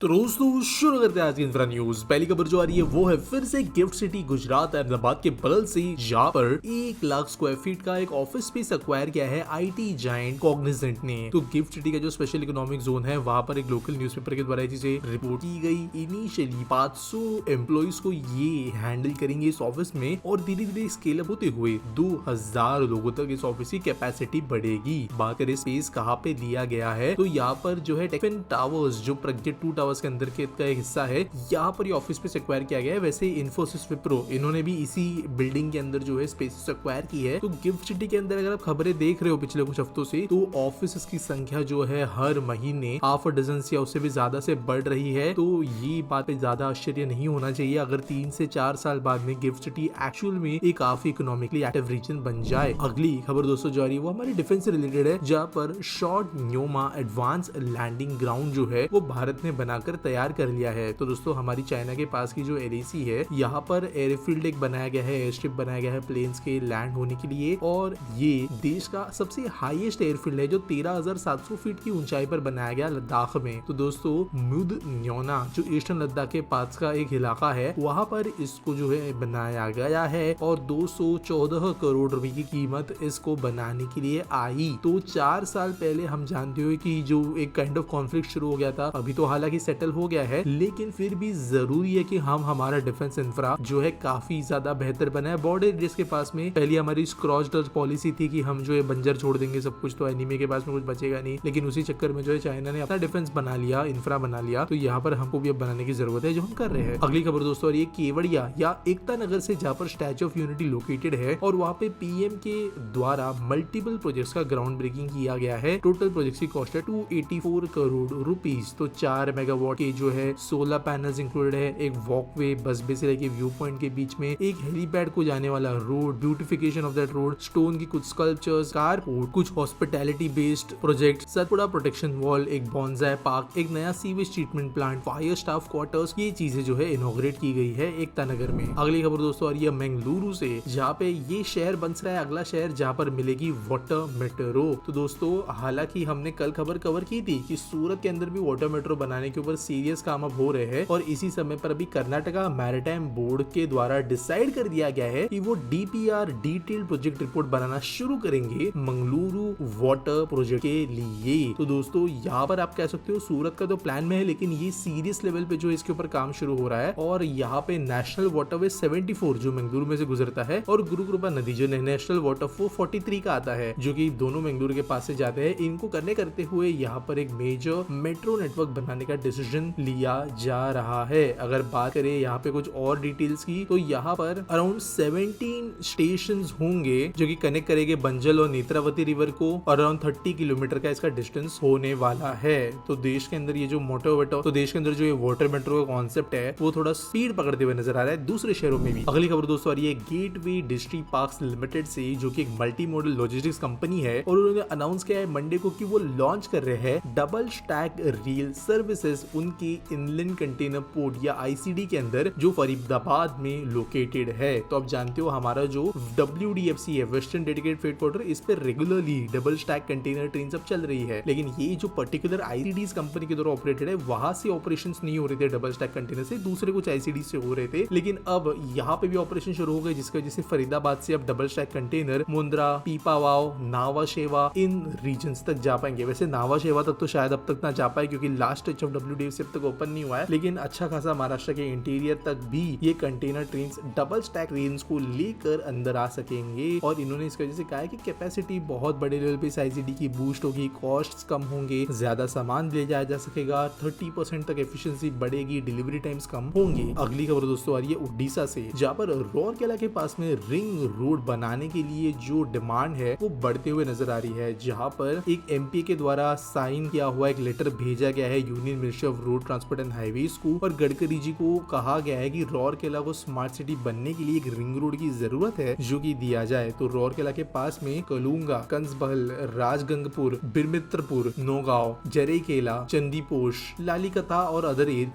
तो दोस्तों शुरू करते हैं आज की इंफ्रा न्यूज। पहली खबर जो आ रही है वो है फिर से गिफ्ट सिटी गुजरात अहमदाबाद के बगल से, जहां पर 1 लाख स्क्वायर फीट का एक ऑफिस स्पेस एक्वायर किया है आईटी जायंट कॉग्निजेंट ने। तो गिफ्ट सिटी का जो स्पेशल इकोनॉमिक जोन है वहां पर एक लोकल न्यूज़पेपर के द्वारा चीजें रिपोर्ट की गई। इनिशियली 500 एम्प्लॉइज को ये हैंडल करेंगे इस ऑफिस में, और धीरे धीरे स्केल अप होते हुए 2000 लोगों तक इस ऑफिस की कैपेसिटी बढ़ेगी। बात करें स्पेस कहाँ पे लिया गया है, तो यहाँ पर जो है टेक्फिन टावर्स जो प्रज्ञा 2 टावर्स के अंदर के का एक हिस्सा है, यहाँ पर ये ऑफिस स्पेस एक्वायर किया गया है। वैसे इन्फोसिस विप्रो इन्होंने भी इसी बिल्डिंग के अंदर जो है स्पेस एक्वायर की है। तो गिफ्ट सिटी के अंदर अगर आप खबरें देख रहे हो पिछले कुछ हफ्तों से, तो ऑफिस की संख्या जो है हर महीने हाफ अ डजन या उससे भी ज्यादा से बढ़ रही है। तो ये बात पे ज्यादा आश्चर्य नहीं होना चाहिए अगर 3 से 4 साल बाद में गिफ्ट सिटी एक्चुअल में एक काफी इकोनॉमिकली एक्टिव रीजन बन जाए। अगली खबर दोस्तों जो आ रही है वो हमारे डिफेंस से रिलेटेड है, जहाँ पर short Nyoma advance landing ground जो है वो भारत ने बनाकर तैयार कर लिया है। तो दोस्तों हमारी चाइना के पास की जो एलएसी है, यहाँ पर एयरफील्ड एक बनाया गया है, एयर स्ट्रिप बनाया गया है प्लेन्स के लैंड होने के लिए, और ये देश का सबसे हाईएस्ट एयरफील्ड है जो 13,700 फीट की ऊंचाई पर बनाया गया लद्दाख में। तो दोस्तों मुद न्योना जो ईस्टर्न लद्दाख के पास का एक इलाका है, वहाँ पर इसको जो है बनाया गया है और 214 करोड़ रुपए की कीमत इसको बनाने के लिए आई। तो 4 साल पहले हम जानते हो कि जो एक काइंड ऑफ कॉन्फ्लिक्ट शुरू हो गया था, अभी तो हालांकि सेटल हो गया है, लेकिन फिर भी जरूरी है कि हम हमारा डिफेंस इंफ्रा जो है काफी ज्यादा बेहतर बनाए। बॉर्डर एरियाज के पास में पहले हमारी क्रॉस डच पॉलिसी थी कि हम जो है बंजर छोड़ देंगे सब कुछ, तो एनिमी के पास में कुछ बचेगा नहीं, लेकिन उसी चक्कर में जो है चाइना ने अपना डिफेंस बना लिया, इंफ्रा बना लिया। तो यहाँ पर हमको भी अब बनाने की जरूरत है, जो हम कर रहे हैं। अगली खबर दोस्तों ये केवड़िया या एकता नगर से, जहाँ पर स्टैच्यू ऑफ यूनिटी लोकेटेड है, और वहाँ पे पीएम के द्वारा मल्टीपल प्रोजेक्ट्स का ग्राउंड ब्रेकिंग किया गया है। टोटल प्रोजेक्ट की कॉस्ट है 284 करोड़ रुपीज। तो 4 मेगावाट के जो है 16 पैनल्स इंक्लूडेड है, एक वॉकवे बस बे से लेके व्यू पॉइंट के बीच में, एक हेलीपैड को जाने वाला road, beautification of that road, stone की कुछ स्कल्पचर्स, कारपोर्ट, कुछ hospitality based project, Satpura protection wall, एक बॉन्जाई पार्क, एक नया sewage treatment plant, fire staff quarters, ये चीजें जो है इनॉग्रेट की गई है एकता नगर में। अगली खबर दोस्तों आ रही है मंगलुरु से, जहाँ पे ये शहर बन रहा है अगला शहर जहाँ पर मिलेगी वाटर मेट्रो। तो दोस्तों हालांकि हमने कल खबर कवर की थी कि सूरत के अंदर भी वाटर मेट्रो बनाने के ऊपर सीरियस काम अब हो रहे हैं, और इसी समय पर अभी कर्नाटका मैरीटाइम बोर्ड के द्वारा डिसाइड कर दिया गया है कि वो डीपीआर डिटेल्ड प्रोजेक्ट रिपोर्ट बनाना शुरू करेंगे मंगलुरु वाटर प्रोजेक्ट के लिए। तो दोस्तों यहाँ पर आप कह सकते हो सूरत का तो प्लान में है, लेकिन ये सीरियस लेवल पे जो इसके ऊपर काम शुरू हो रहा है। और यहाँ पे नेशनल वाटरवे 74 जो मंगलुरु में से गुजरता है, और गुरुकृपा नदी जो नेशनल वाटरवे 43 का आता है, जो कि दोनों मंगलुरु के पास से जाते हैं। इनको करते हुए यहाँ पर एक मेजर मेट्रो नेटवर्क बनाने का डिसीजन लिया जा रहा है। अगर बात करें यहाँ पे कुछ और डिटेल्स की, तो यहाँ पर अराउंड 17 स्टेशंस होंगे जो कि कनेक्ट करेंगे बंजल और नेत्रावती रिवर को, और अराउंड 30 किलोमीटर का इसका डिस्टेंस होने वाला है। तो देश के अंदर ये जो देश के अंदर जो ये वाटर मेट्रो का कॉन्सेप्ट है वो थोड़ा स्पीड पकड़ते हुए नजर आ रहा है दूसरे शहरों में भी। अगली खबर दोस्तों आ रही है गेटवे डिस्ट्रिक्ट पार्क्स लिमिटेड से, जो कि एक मल्टी मॉडल लॉजिस्टिक्स कंपनी है, और उन्होंने अनाउंस किया है मंडे को कि वो लॉन्च कर रहे हैं डबल स्टैक रेल सर्विसेज उनकी इनलैंड कंटेनर पोर्ट या आईसीडी के अंदर, जो फरीदाबाद में लोकेटेड है। तो आप जानते हो हमारा जो WDFC है, वेस्टर्न डेडिकेटेड फ्रेट पोर्टर, इस पे regularly double stack container train सब चल रही है, लेकिन ये जो पर्टिकुलर आईसीडीज कंपनी के द्वारा ऑपरेटेड है, वहां से ऑपरेशंस नहीं हो रहे थे डबल स्टैक कंटेनर से, दूसरे कुछ आईसीडी से हो रहे थे। लेकिन अब यहाँ पे भी ऑपरेशन शुरू हो गए, जिसकी वजह से फरीदाबाद से अब double stack container Mundra, Pipavav, Nhava Sheva इन रीजन्स तक जा पाएंगे। वैसे नावा शेवा तक तो शायद अब तक ना जा पाए, क्योंकि लास्ट टच ऑफ WDFC अब तक ओपन नहीं हुआ है, लेकिन अच्छा खासा महाराष्ट्र के इंटीरियर तक भी ये container train double stack trains को लेकर अंदर आ सकेंगे। और इन्होंने इसकी वजह से कहा है कि कैपेसिटी बहुत बड़े लेवल पे आईसीडी की बूस्ट होगी, कॉस्ट कम होंगे, ज्यादा सामान ले जाया जा सकेगा, 30% तक एफिशिएंसी बढ़ेगी, डिलीवरी टाइम्स कम होंगे। अगली खबर दोस्तों आ रही है उड़ीसा से, जहाँ पर रौरकेला के पास में रिंग रोड बनाने के लिए जो डिमांड है वो बढ़ते हुए नजर आ रही है, जहाँ पर एक एमपी के द्वारा साइन किया हुआ एक लेटर भेजा गया है union ministry of road transport and highways को, और गडकरी जी को कहा गया है कि रौरकेला को स्मार्ट सिटी बनने के लिए एक रिंग रोड की जरूरत है जो कि दिया जाए। तो रौरकेला के पास में कलूंगा, कंसबहल, राजगंगपुर, बिरमित्रपुर, नौगांव, जरेकेला, चंदीपोश, लालीकता और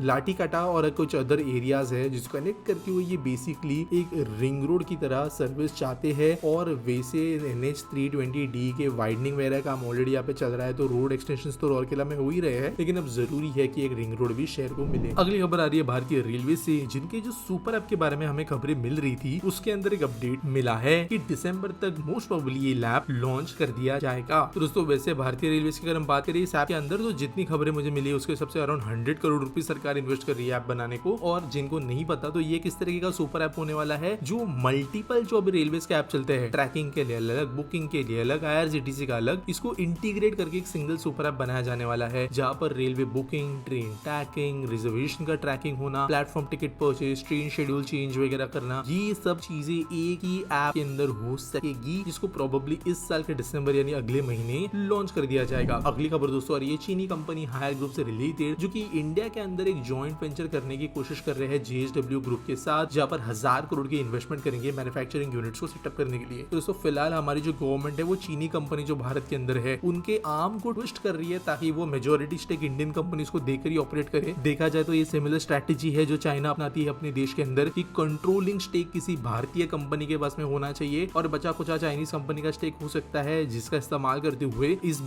लाटीकटा और कुछ अदर एरियाज है, जिसको कनेक्ट करके हुए ये बेसिकली एक रिंग रोड की तरह सर्विस चाहते हैं। और वैसे NH 320D के वाइडनिंग वगैरह काम ऑलरेडी यहाँ पे चल रहा है, तो रोड एक्सटेंशन तो रौरकेला में हो ही रहे हैं, लेकिन अब जरूरी है की एक रिंग रोड भी शहर को मिले। अगली खबर आ रही है भारतीय रेलवे से, जिनके जो सुपर ऐप के बारे में हमें खबरें मिल रही थी उसके अंदर एक अपडेट मिला है कि दिसंबर तक मोस्ट प्रोबेबली ये ऐप लॉन्च कर दिया जाएगा। तो दोस्तों वैसे भारतीय रेलवे की अगर हम बात करें इस ऐप के अंदर, तो जितनी खबरें मुझे मिली है उसके सबसे अराउंड 100 करोड़ रुपए सरकार इन्वेस्ट कर रही है ऐप बनाने को। और जिनको नहीं पता तो ये किस तरीके का सुपर ऐप होने वाला है, जो मल्टीपल जो अभी रेलवे के ऐप चलते हैं, ट्रैकिंग के लिए अलग, बुकिंग के लिए अलग, IRCTC का अलग, इसको इंटीग्रेट करके एक सिंगल सुपर ऐप बनाया जाने वाला है, जहाँ पर railway booking, train tracking, reservation का ट्रैकिंग होना, platform ticket purchase, train schedule change वगैरह करना, ये सब चीजें एक ही ऐप के अंदर हो सकेगी, जिसको प्रोबेबली इस साल के दिसंबर यानी अगले महीने लॉन्च कर दिया जाएगा। अगली खबर दोस्तों ये चीनी कंपनी हायर ग्रुप से रिलेटेड, जो कि इंडिया के अंदर एक जॉइंट वेंचर करने की कोशिश कर रहे हैं JSW ग्रुप के साथ, जहां पर 1000 करोड़ की इन्वेस्टमेंट करेंगे मैन्युफैक्चरिंग यूनिट्स को सेटअप करने के लिए। तो दोस्तों फिलहाल हमारी जो गवर्नमेंट है वो चीनी कंपनी जो भारत के अंदर है उनके आर्म को ट्विस्ट कर रही है, ताकि वो मेजोरिटी स्टेक इंडियन कंपनीज को देकर ही ऑपरेट करे। देखा जाए तो ये सिमिलर स्ट्रेटेजी है जो चाइना अपनाती है अपने देश के अंदर, कि कंट्रोलिंग स्टेक किसी भारतीय कंपनी के पास में होना चाहिए और बचा कुचा चाइनीज कंपनी का स्टेक हो सकता है, जिसका इस्तेमाल करते हुए इस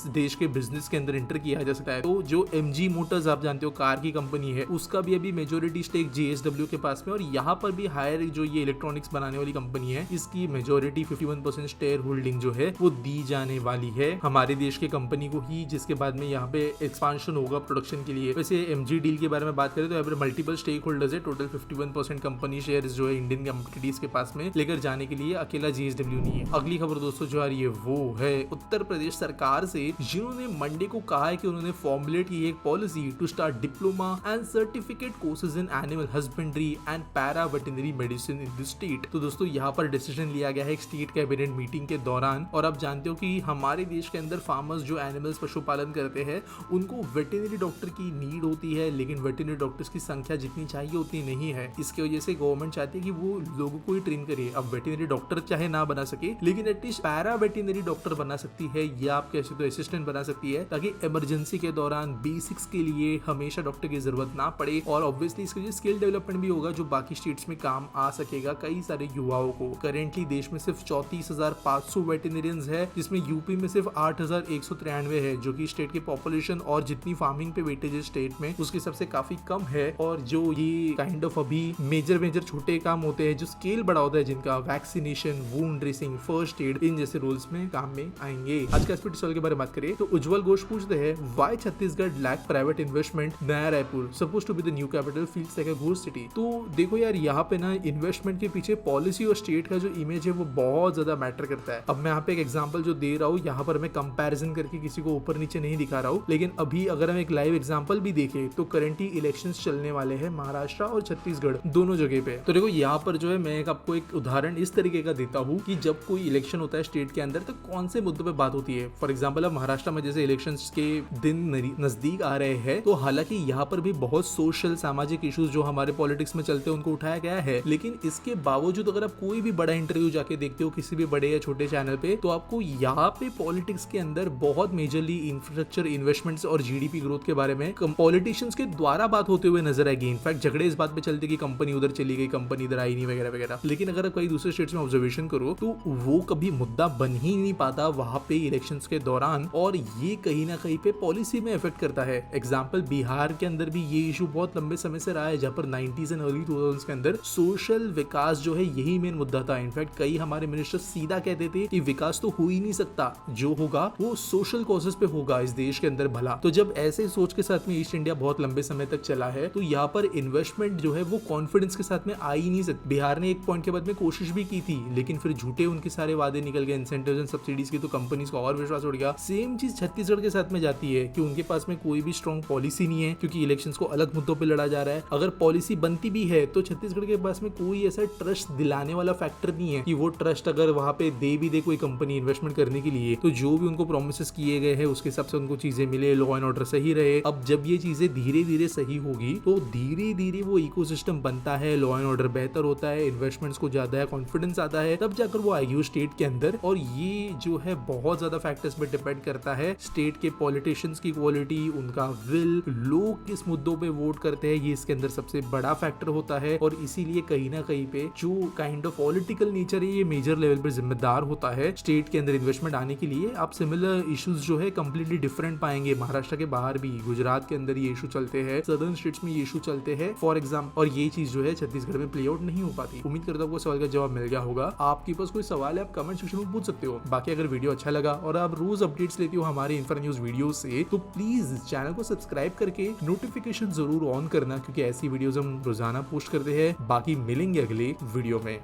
देश के बिजनेस के अंदर एंटर किया जा सकता है। तो जो MG मोटर्स आप जानते हो कार की कंपनी है, उसका भी अभी मेजोरिटी स्टेक JSW के पास में, और यहाँ पर भी हायर जो ये इलेक्ट्रॉनिक्स बनाने वाली कंपनी है इसकी मेजोरिटी 51% शेयर होल्डिंग जो है वो दी जाने वाली है हमारे देश के कंपनी को ही, जिसके बाद में यहाँ पे एक्सपांशन होगा प्रोडक्शन के लिए। वैसे MG डील के बारे में बात करें तो यहाँ पर मल्टीपल स्टेक होल्डर्स है, टोटल 51% कंपनी शेयर जो है इंडियन कंपनीज के पास में लेकर जाने के लिए अकेला JSW नहीं है। अगली खबर दोस्तों जो आ रही है वो है उत्तर प्रदेश सरकार से, जिन्होंने मंडे को कहा है कि उन्होंने फॉर्मुलेट की एक policy to start diploma and certificate courses in animal husbandry and para veterinary medicine in the state. तो दोस्तों यहाँ पर डिसीजन लिया गया है एक स्टेट कैबिनेट मीटिंग के दौरान, और आप जानते हो कि हमारे देश के अंदर फार्मर्स जो एनिमल्स पशुपालन करते हैं उनको वेटरनरी डॉक्टर की नीड होती है, लेकिन वेटरनरी डॉक्टर्स की संख्या जितनी चाहिए उतनी नहीं है। इसकी वजह से गवर्नमेंट चाहती है कि वो लोगों को ही ट्रेन करे। अब वेटरनरी डॉक्टर चाहे ना बना सके, लेकिन एटलीस्ट पैरा वेटरनरी डॉक्टर बना सकती है, या आप कैसे तो असिस्टेंट बना सकती है, ताकि इमरजेंसी के दौरान बेसिक्स के लिए हमेशा डॉक्टर की जरूरत ना पड़े। और ऑब्वियसली इसके लिए स्किल डेवलपमेंट भी होगा जो बाकी स्टेट्स में काम आ सकेगा कई सारे युवाओं को। करेंटली देश में सिर्फ 34,500 वेटरनरियंस है, जिसमें यूपी में सिर्फ 8,193 है, जो कि स्टेट की पॉपुलेशन और जितनी फार्मिंग पे वेटेज है स्टेट में उसके सबसे काफी कम है। और जो ये काइंड ऑफ अभी मेजर छोटे काम होते हैं जो स्केल बड़ा होता है, जिनका vaccination, wound dressing, first aid, इन जैसे रोल्स में काम में आएंगे। आज का स्पीड के बारे में बात करें तो उज्जवल घोष पूछते हैं, why Chhattisgarh lack private investment, Naya Raipur suppose to be the new capital feels like a ghost city. तो देखो यार, यहाँ पे ना इन्वेस्टमेंट के पीछे पॉलिसी और स्टेट का जो इमेज है वो बहुत ज्यादा मैटर करता है। अब मैं यहाँ पे एक एग्जांपल जो दे रहा हूँ, यहाँ पर मैं कंपैरिजन करके किसी को ऊपर नीचे नहीं दिखा रहा हूँ, लेकिन अभी अगर हम एक लाइव एग्जांपल भी देखें तो करंटली इलेक्शंस चलने वाले हैं महाराष्ट्र और छत्तीसगढ़ दोनों जगह पे। तो देखो यहाँ पर जो है मैं आपको एक उदाहरण इस तरीके का देता हूँ कि जब कोई इलेक्शन होता है स्टेट के अंदर तो कौन से मुद्दों पे बात होती है। फॉर एग्जांपल अब महाराष्ट्र में जैसे इलेक्शंस के दिन नजदीक आ रहे हैं, तो हालांकि यहाँ पर भी बहुत सोशल सामाजिक इश्यूज जो हमारे पॉलिटिक्स में चलते हैं उनको उठाया गया है, लेकिन इसके बावजूद अगर आप कोई भी बड़ा इंटरव्यू जाके देखते हो किसी भी बड़े या छोटे चैनल पे, तो आपको यहाँ पे पॉलिटिक्स के अंदर बहुत मेजरली इंफ्रास्ट्रक्चर इन्वेस्टमेंट्स और GDP ग्रोथ के बारे में पॉलिटिशियंस के द्वारा बात होते हुए नजर आएगी। इनफैक्ट झगड़े इस बात पे चलते कि कंपनी उधर चली गई, कंपनी इधर आई नहीं वगैरह वगैरह। लेकिन अगर आप कई दूसरे स्टेट्स में ऑब्जर्वेशन करो तो वो कभी मुद्दा बन ही नहीं पाता वहां पे इलेक्शंस के दौरान, और ये कहीं ना कहीं पे पॉलिसी में इफेक्ट करता है। एग्जांपल बिहार के अंदर भी ये इशू बहुत लंबे समय से रहा है, जहां पर 90s एंड अर्ली 2000s के अंदर सोशल विकास जो है यही मेन मुद्दा था। इनफैक्ट कई हमारे मिनिस्टर सीधा कहते थे कि विकास तो हो ही नहीं सकता, जो होगा वो सोशल कॉजेस पे होगा इस देश के अंदर भला। तो जब ऐसे सोच के साथ में ईस्ट इंडिया बहुत लंबे समय तक चला है, तो यहाँ पर इन्वेस्टमेंट जो है वो कॉन्फिडेंस के साथ में आ ही नहीं सकती। बिहार ने एक पॉइंट के बाद में कोशिश भी की थी, लेकिन फिर झूठे उनके सारे वादे निकल गए, इंसेंटिव्स एंड सब्सिडीज की, तो कंपनीज को और विश्वास उड़ गया। सेम चीज छत्तीसगढ़ के साथ में जाती है कि उनके पास में कोई भी स्ट्रॉन्ग पॉलिसी नहीं है, क्योंकि इलेक्शंस को अलग मुद्दों पे लड़ा जा रहा है। अगर पॉलिसी बनती भी है तो छत्तीसगढ़ के पास में कोई ऐसा ट्रस्ट दिलाने वाला फैक्टर नहीं है कि वो ट्रस्ट अगर वहां पे दे भी दे कोई कंपनी इन्वेस्टमेंट करने के लिए, तो जो भी उनको प्रोमिसेस किए गए हैं उसके हिसाब से उनको चीजें मिले, लॉ एंड ऑर्डर सही रहे। अब जब ये चीजें धीरे धीरे सही होगी तो धीरे धीरे वो इकोसिस्टम बनता है, लॉ एंड ऑर्डर बेहतर होता है, इन्वेस्टमेंट्स को ज्यादा है, कॉन्फिडेंस आता है, तब जाकर वो आएगी स्टेट के अंदर। और ये जो है बहुत ज्यादा फैक्टर्स पे डिपेंड करता है, स्टेट के पॉलिटिशियंस की क्वालिटी, उनका विल, लोग किस मुद्दों पे वोट करते हैं, ये इसके अंदर सबसे बड़ा फैक्टर होता है। और इसीलिए कहीं ना कहीं पे जो काइंड ऑफ पॉलिटिकल नेचर है ये मेजर लेवल पर जिम्मेदार होता है स्टेट के अंदर इन्वेस्टमेंट आने के लिए। आप सिमिलर इश्यूज जो है कंप्लीटली डिफरेंट पाएंगे महाराष्ट्र के बाहर भी, गुजरात के अंदर ये इशू चलते हैं, सदर्न स्टेट्स में ये इशू चलते हैं फॉर एग्जाम्पल, और ये चीज जो है छत्तीसगढ़ में प्ले आउट नहीं हो पाती। उम्मीद करता हूँ आपको सवाल का जवाब मिल गया होगा। आपके पास कोई सवाल है आप कमेंट सेक्शन में पूछ सकते हो। बाकी अगर वीडियो अच्छा लगा और आप रोज अपडेट्स लेते हो हमारे इंफ्रा न्यूज वीडियो से, तो प्लीज चैनल को सब्सक्राइब करके नोटिफिकेशन जरूर ऑन करना, क्योंकि ऐसी वीडियोस हम रोजाना पोस्ट करते हैं। बाकी मिलेंगे अगले वीडियो में।